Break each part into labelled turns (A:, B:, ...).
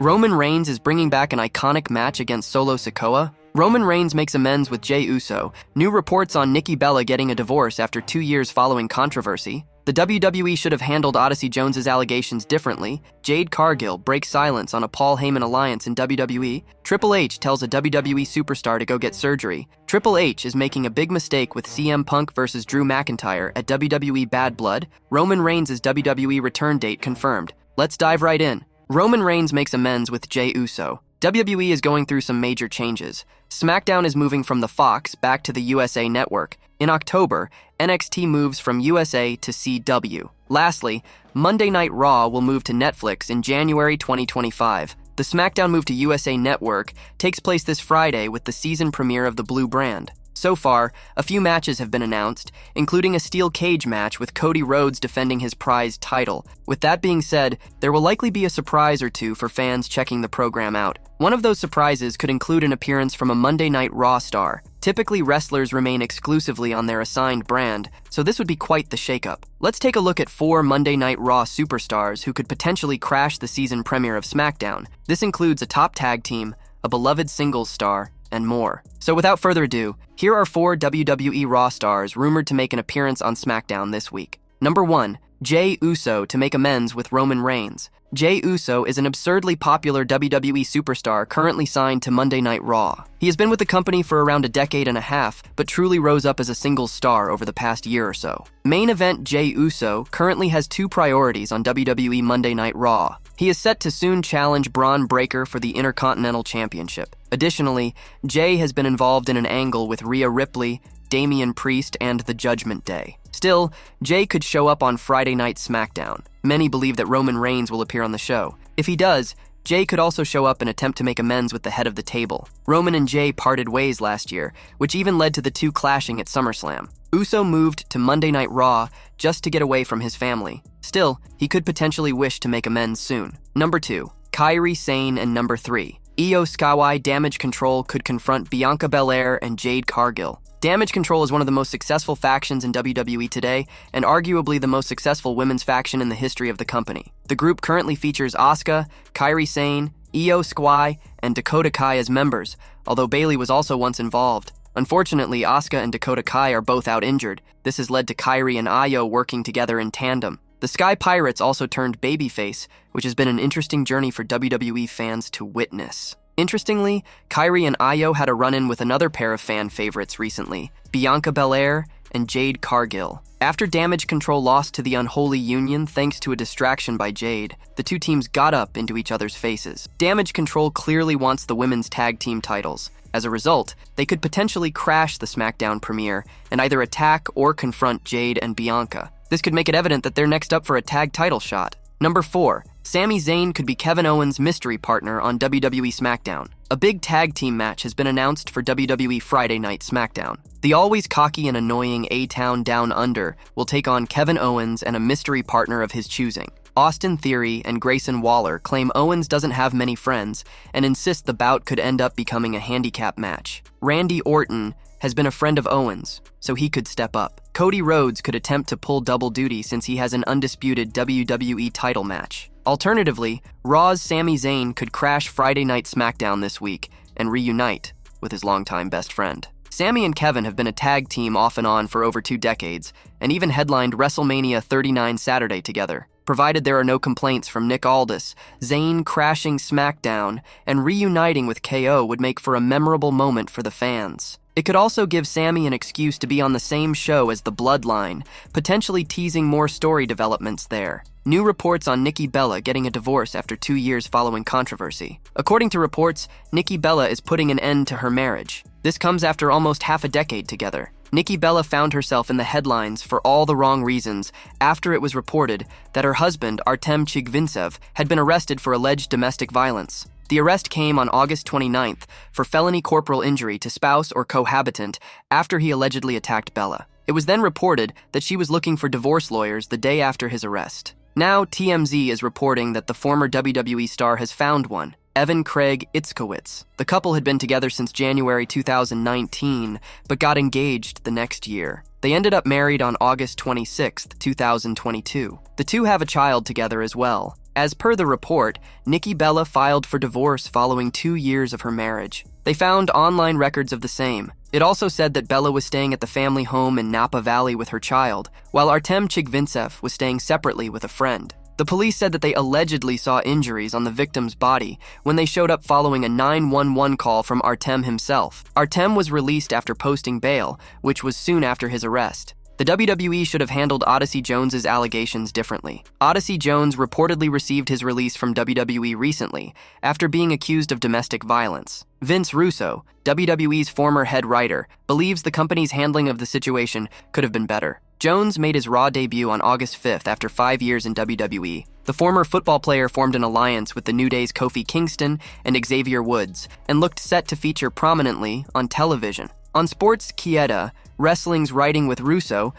A: Roman Reigns is bringing back an iconic match against Solo Sikoa. Roman Reigns makes amends with Jey Uso. New reports on Nikki Bella getting a divorce after 2 years following controversy. The WWE should have handled Odyssey Jones' allegations differently. Jade Cargill breaks silence on a Paul Heyman alliance in WWE. Triple H tells a WWE Superstar to go get surgery. Triple H is making a big mistake with CM Punk versus Drew McIntyre at WWE Bad Blood. Roman Reigns' WWE return date confirmed. Let's dive right in. Roman Reigns makes amends with Jey Uso. WWE is going through some major changes. Smackdown is moving from the Fox back to the USA Network. In October, NXT moves from USA to CW. Lastly, Monday Night Raw will move to Netflix in January 2025. The SmackDown move to USA Network takes place this Friday with the season premiere of the Blue brand. So far, a few matches have been announced, including a steel cage match with Cody Rhodes defending his prized title. With that being said, there will likely be a surprise or two for fans checking the program out. One of those surprises could include an appearance from a Monday Night Raw star. Typically, wrestlers remain exclusively on their assigned brand, so this would be quite the shakeup. Let's take a look at 4 Monday Night Raw superstars who could potentially crash the season premiere of SmackDown. This includes a top tag team, a beloved singles star, and more. So without further ado, here are 4 WWE Raw stars rumored to make an appearance on SmackDown this week. Number 1, Jey Uso to make amends with Roman Reigns. Jey Uso is an absurdly popular WWE superstar currently signed to Monday Night Raw. He has been with the company for around a decade and a half, but truly rose up as a singles star over the past year or so. Main event Jey Uso currently has 2 priorities on WWE Monday Night Raw. He is set to soon challenge Braun Breaker for the Intercontinental Championship. Additionally, Jey has been involved in an angle with Rhea Ripley, Damian Priest, and the Judgment Day. Still, Jey could show up on Friday Night SmackDown. Many believe that Roman Reigns will appear on the show. If he does, Jey could also show up and attempt to make amends with the head of the table. Roman and Jey parted ways last year, which even led to the two clashing at SummerSlam. Uso moved to Monday Night Raw just to get away from his family. Still, he could potentially wish to make amends soon. Number 2, Kairi Sane, and number 3, Io Sikoa. Damage Control could confront Bianca Belair and Jade Cargill. Damage Control is one of the most successful factions in WWE today, and arguably the most successful women's faction in the history of the company. The group currently features Asuka, Kairi Sane, Io Sikoa, and Dakota Kai as members, although Bayley was also once involved. Unfortunately, Asuka and Dakota Kai are both out injured. This has led to Kairi and Io working together in tandem. The Sky Pirates also turned babyface, which has been an interesting journey for WWE fans to witness. Interestingly, Kairi and Io had a run-in with another pair of fan favorites recently, Bianca Belair and Jade Cargill. After Damage Control lost to the Unholy Union thanks to a distraction by Jade, the two teams got up into each other's faces. Damage Control clearly wants the women's tag team titles. As a result, they could potentially crash the SmackDown premiere and either attack or confront Jade and Bianca. This could make it evident that they're next up for a tag title shot. Number 4, Sami Zayn could be Kevin Owens' mystery partner on WWE SmackDown. A big tag team match has been announced for WWE Friday Night SmackDown. The always cocky and annoying A-Town Down Under will take on Kevin Owens and a mystery partner of his choosing. Austin Theory and Grayson Waller claim Owens doesn't have many friends and insist the bout could end up becoming a handicap match. Randy Orton has been a friend of Owens, so he could step up. Cody Rhodes could attempt to pull double duty since he has an undisputed WWE title match. Alternatively, Raw's Sami Zayn could crash Friday Night SmackDown this week and reunite with his longtime best friend. Sami and Kevin have been a tag team off and on for over 2 decades, and even headlined WrestleMania 39 Saturday together. Provided there are no complaints from Nick Aldis, Zayn crashing SmackDown and reuniting with KO would make for a memorable moment for the fans. It could also give Sami an excuse to be on the same show as the Bloodline, potentially teasing more story developments there. New reports on Nikki Bella getting a divorce after 2 years following controversy. According to reports, Nikki Bella is putting an end to her marriage. This comes after almost half a decade together. Nikki Bella found herself in the headlines for all the wrong reasons after it was reported that her husband, Artem Chigvintsev, had been arrested for alleged domestic violence. The arrest came on August 29th for felony corporal injury to spouse or cohabitant after he allegedly attacked Bella. It was then reported that she was looking for divorce lawyers the day after his arrest. Now, TMZ is reporting that the former WWE star has found one, Evan Craig Itzkowitz. The couple had been together since January 2019, but got engaged the next year. They ended up married on August 26, 2022. The two have a child together as well. As per the report, Nikki Bella filed for divorce following 2 years of her marriage. They found online records of the same. It also said that Bella was staying at the family home in Napa Valley with her child, while Artem Chigvintsev was staying separately with a friend. The police said that they allegedly saw injuries on the victim's body when they showed up following a 911 call from Artem himself. Artem was released after posting bail, which was soon after his arrest. The WWE should have handled Odyssey Jones' allegations differently. Odyssey Jones reportedly received his release from WWE recently after being accused of domestic violence. Vince Russo, WWE's former head writer, believes the company's handling of the situation could have been better. Jones made his Raw debut on August 5th after 5 years in WWE. The former football player formed an alliance with the New Day's Kofi Kingston and Xavier Woods and looked set to feature prominently on television. On Sports Kieta, Wrestling's Writing with Russo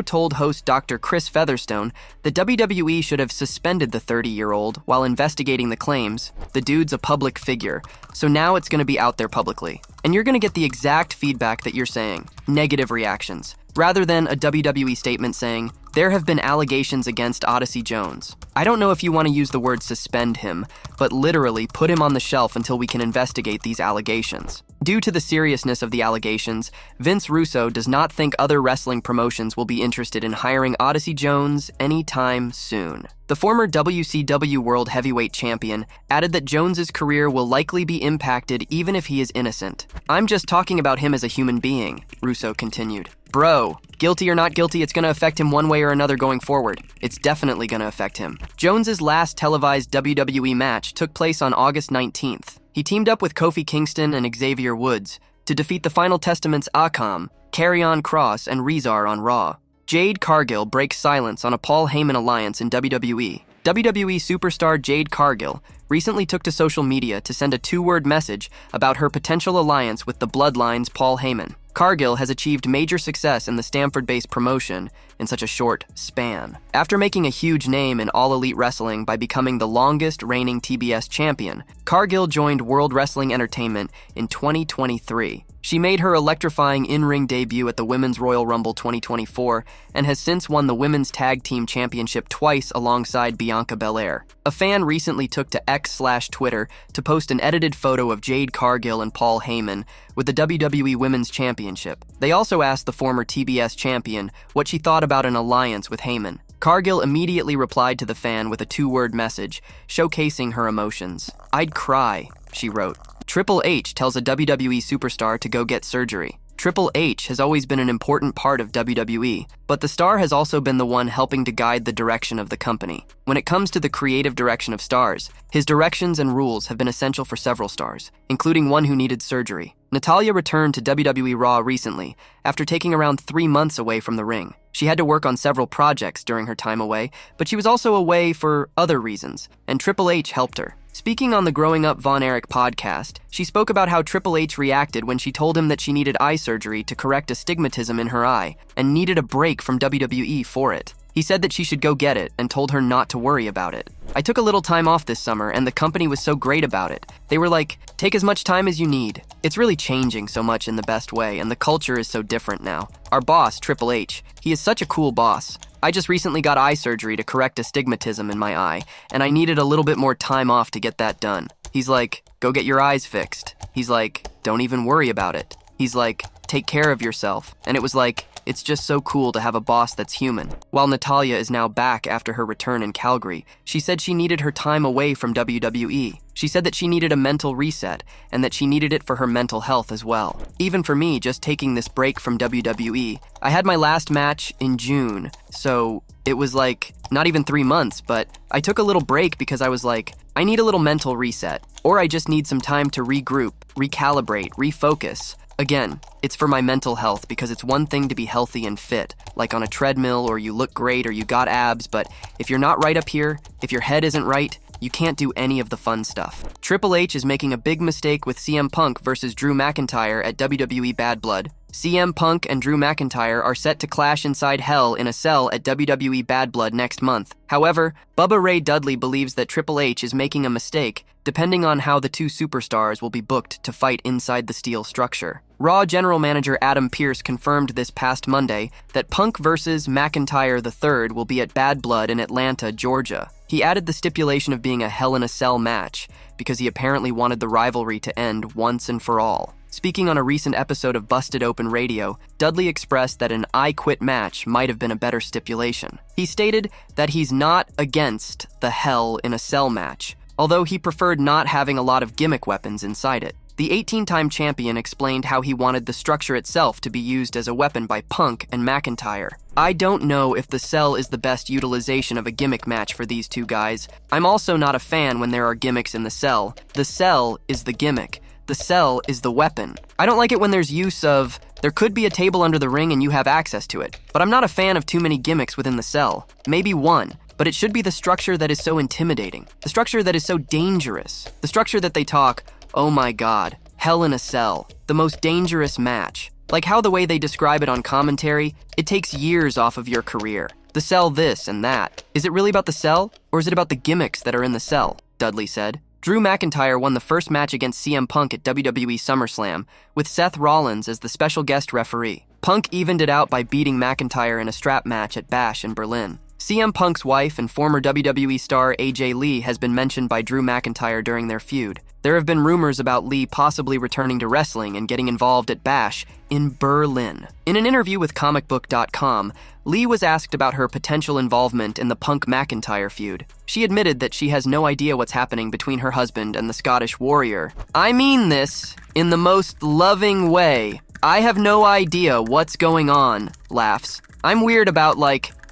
A: told host Dr. Chris Featherstone that WWE should have suspended the 30-year-old while investigating the claims. The dude's a public figure, so now it's going to be out there publicly. And you're going to get the exact feedback that you're saying, negative reactions, rather than a WWE statement saying, there have been allegations against Odyssey Jones. I don't know if you want to use the word suspend him, but literally put him on the shelf until we can investigate these allegations. Due to the seriousness of the allegations, Vince Russo does not think other wrestling promotions will be interested in hiring Odyssey Jones anytime soon. The former WCW World Heavyweight Champion added that Jones's career will likely be impacted even if he is innocent. I'm just talking about him as a human being, Russo continued. Bro, guilty or not guilty, it's going to affect him one way or another going forward. It's definitely going to affect him. Jones's last televised WWE match took place on August 19th. He teamed up with Kofi Kingston and Xavier Woods to defeat the Final Testament's Akam, Karrion Kross, and Rezar on Raw. Jade Cargill breaks silence on a Paul Heyman alliance in WWE. WWE Superstar Jade Cargill recently took to social media to send a 2-word message about her potential alliance with the Bloodline's Paul Heyman. Cargill has achieved major success in the Stamford-based promotion in such a short span. After making a huge name in All Elite Wrestling by becoming the longest reigning TBS champion, Cargill joined World Wrestling Entertainment in 2023. She made her electrifying in-ring debut at the Women's Royal Rumble 2024 and has since won the Women's Tag Team Championship twice alongside Bianca Belair. A fan recently took to X/Twitter to post an edited photo of Jade Cargill and Paul Heyman with the WWE Women's Championship. They also asked the former TBS champion what she thought about an alliance with Heyman. Cargill immediately replied to the fan with a 2-word message, showcasing her emotions. "I'd cry," she wrote. Triple H tells a WWE superstar to go get surgery. Triple H has always been an important part of WWE, but the star has also been the one helping to guide the direction of the company. When it comes to the creative direction of stars, his directions and rules have been essential for several stars, including one who needed surgery. Natalya returned to WWE Raw recently, after taking around 3 months away from the ring. She had to work on several projects during her time away, but she was also away for other reasons, and Triple H helped her. Speaking on the Growing Up Von Erich podcast, she spoke about how Triple H reacted when she told him that she needed eye surgery to correct astigmatism in her eye and needed a break from WWE for it. He said that she should go get it and told her not to worry about it. "I took a little time off this summer and the company was so great about it. They were like, take as much time as you need. It's really changing so much in the best way and the culture is so different now. Our boss, Triple H, he is such a cool boss. I just recently got eye surgery to correct astigmatism in my eye, and I needed a little bit more time off to get that done. He's like, go get your eyes fixed. He's like, don't even worry about it. He's like, take care of yourself." And it was like, it's just so cool to have a boss that's human. While Natalya is now back after her return in Calgary, she said she needed her time away from WWE. She said that she needed a mental reset and that she needed it for her mental health as well. "Even for me, just taking this break from WWE, I had my last match in June, so it was like not even 3 months, but I took a little break because I was like, I need a little mental reset, or I just need some time to regroup, recalibrate, refocus. Again, it's for my mental health because it's one thing to be healthy and fit, like on a treadmill or you look great or you got abs, but if you're not right up here, if your head isn't right, you can't do any of the fun stuff." Triple H is making a big mistake with CM Punk versus Drew McIntyre at WWE Bad Blood. CM Punk and Drew McIntyre are set to clash inside Hell in a cell at WWE Bad Blood next month. However, Bubba Ray Dudley believes that Triple H is making a mistake, depending on how the two superstars will be booked to fight inside the steel structure. Raw General Manager Adam Pearce confirmed this past Monday that Punk vs. McIntyre III will be at Bad Blood in Atlanta, Georgia. He added the stipulation of being a Hell in a Cell match because he apparently wanted the rivalry to end once and for all. Speaking on a recent episode of Busted Open Radio, Dudley expressed that an I Quit match might have been a better stipulation. He stated that he's not against the Hell in a Cell match, although he preferred not having a lot of gimmick weapons inside it. The 18-time champion explained how he wanted the structure itself to be used as a weapon by Punk and McIntyre. I don't know if the Cell is the best utilization of a gimmick match for these two guys. I'm also not a fan when there are gimmicks in the Cell. The Cell is the gimmick. The Cell is the weapon. I don't like it when there's use of, there could be a table under the ring and you have access to it. But I'm not a fan of too many gimmicks within the Cell. Maybe one. But it should be the structure that is so intimidating. The structure that is so dangerous. The structure that they talk, oh my god, Hell in a Cell, the most dangerous match. Like how the way they describe it on commentary, it takes years off of your career. The Cell this and that. Is it really about the Cell, or is it about the gimmicks that are in the Cell? Dudley said. Drew McIntyre won the first match against CM Punk at WWE SummerSlam, with Seth Rollins as the special guest referee. Punk evened it out by beating McIntyre in a strap match at Bash in Berlin. CM Punk's wife and former WWE star AJ Lee has been mentioned by Drew McIntyre during their feud. There have been rumors about Lee possibly returning to wrestling and getting involved at Bash in Berlin. In an interview with comicbook.com, Lee was asked about her potential involvement in the Punk-McIntyre feud. She admitted that she has no idea what's happening between her husband and the Scottish Warrior. I mean this in the most loving way. I have no idea what's going on, laughs. I'm weird about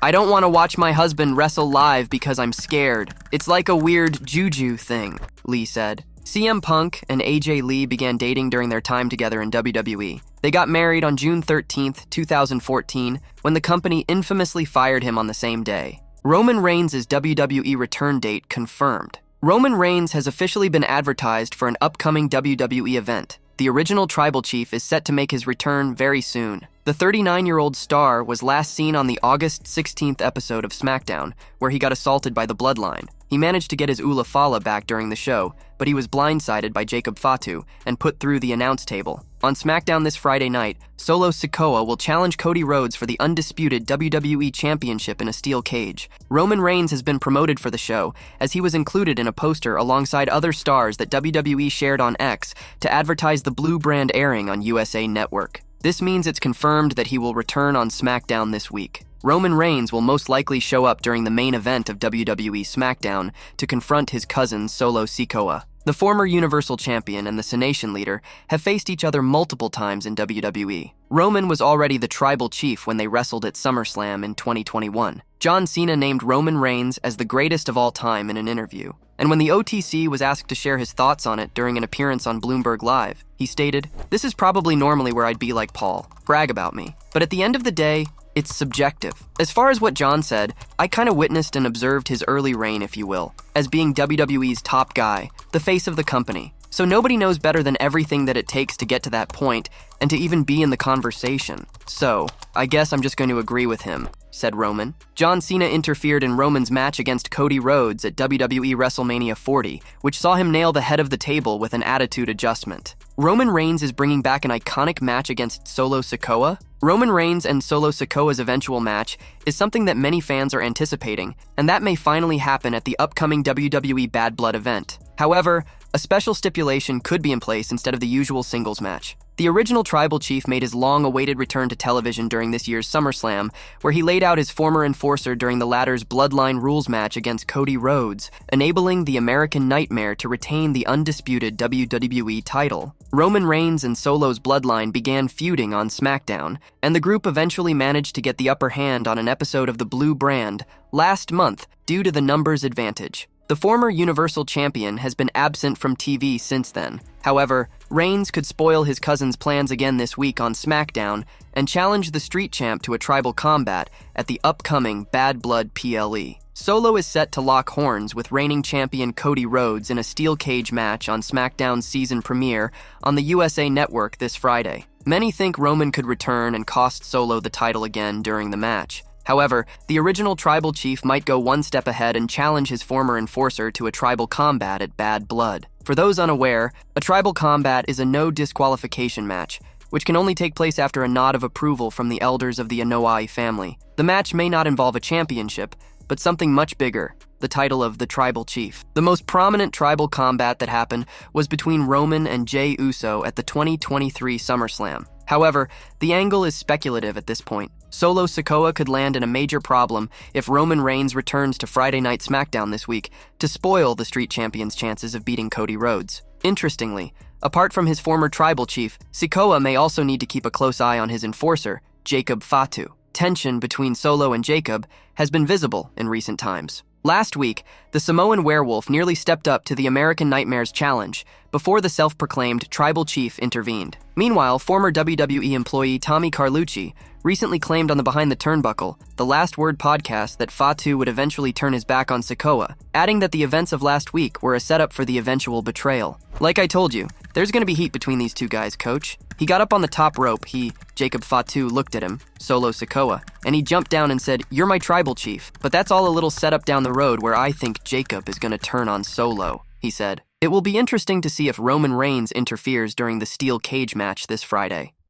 A: I don't want to watch my husband wrestle live because I'm scared. It's like a weird juju thing, Lee said. CM Punk and AJ Lee began dating during their time together in WWE. They got married on June 13, 2014, when the company infamously fired him on the same day. Roman Reigns' WWE return date confirmed. Roman Reigns has officially been advertised for an upcoming WWE event. The original tribal chief is set to make his return very soon. The 39-year-old star was last seen on the August 16th episode of Smackdown, where he got assaulted by the Bloodline. He managed to get his Ula Fala back during the show, but he was blindsided by Jacob Fatu and put through the announce table. On Smackdown this Friday night, Solo Sikoa will challenge Cody Rhodes for the undisputed WWE Championship in a steel cage. Roman Reigns has been promoted for the show, as he was included in a poster alongside other stars that WWE shared on X to advertise the Blue brand airing on USA Network. This means it's confirmed that he will return on SmackDown this week. Roman Reigns will most likely show up during the main event of WWE SmackDown to confront his cousin Solo Sikoa. The former Universal Champion and the Cenation leader have faced each other multiple times in WWE. Roman was already the tribal chief when they wrestled at SummerSlam in 2021. John Cena named Roman Reigns as the greatest of all time in an interview. And when the OTC was asked to share his thoughts on it during an appearance on Bloomberg Live, he stated, "This is probably normally where I'd be like Paul, brag about me. But at the end of the day, it's subjective." As far as what John said, I kind of witnessed and observed his early reign, if you will, as being WWE's top guy, the face of the company. So nobody knows better than everything that it takes to get to that point and to even be in the conversation. So, I guess I'm just going to agree with him, said Roman. John Cena interfered in Roman's match against Cody Rhodes at WWE WrestleMania 40, which saw him nail the head of the table with an attitude adjustment. Roman Reigns is bringing back an iconic match against Solo Sikoa. Roman Reigns and Solo Sikoa's eventual match is something that many fans are anticipating, and that may finally happen at the upcoming WWE Bad Blood event. However, a special stipulation could be in place instead of the usual singles match. The original tribal chief made his long-awaited return to television during this year's SummerSlam, where he laid out his former enforcer during the latter's Bloodline Rules match against Cody Rhodes, enabling the American Nightmare to retain the undisputed WWE title. Roman Reigns and Solo's Bloodline began feuding on SmackDown, and the group eventually managed to get the upper hand on an episode of the Blue brand last month due to the numbers advantage. The former Universal Champion has been absent from TV since then. However, Reigns could spoil his cousin's plans again this week on SmackDown and challenge the Street Champ to a tribal combat at the upcoming Bad Blood PLE. Solo is set to lock horns with reigning champion Cody Rhodes in a steel cage match on SmackDown's season premiere on the USA Network this Friday. Many think Roman could return and cost Solo the title again during the match. However, the original tribal chief might go one step ahead and challenge his former enforcer to a tribal combat at Bad Blood. For those unaware, a tribal combat is a no disqualification match, which can only take place after a nod of approval from the elders of the Anoa'i family. The match may not involve a championship, but something much bigger, the title of the Tribal Chief. The most prominent tribal combat that happened was between Roman and Jey Uso at the 2023 SummerSlam. However, the angle is speculative at this point. Solo Sikoa could land in a major problem if Roman Reigns returns to Friday Night Smackdown this week to spoil the Street Champion's chances of beating Cody Rhodes. Interestingly, apart from his former tribal chief, Sikoa may also need to keep a close eye on his enforcer, Jacob Fatu. Tension between Solo and Jacob has been visible in recent times. Last week, the Samoan werewolf nearly stepped up to the American Nightmare's challenge before the self-proclaimed tribal chief intervened. Meanwhile, former WWE employee Tommy Carlucci recently claimed on the Behind the Turnbuckle, the Last Word podcast, that Fatu would eventually turn his back on Sikoa, adding that the events of last week were a setup for the eventual betrayal. Like I told you, there's gonna be heat between these two guys, coach. He got up on the top rope, Jacob Fatu, looked at him, Solo Sikoa, and he jumped down and said, "You're my tribal chief, but that's all a little setup down the road where I think Jacob is gonna turn on Solo," he said. It will be interesting to see if Roman Reigns interferes during the steel cage match this Friday.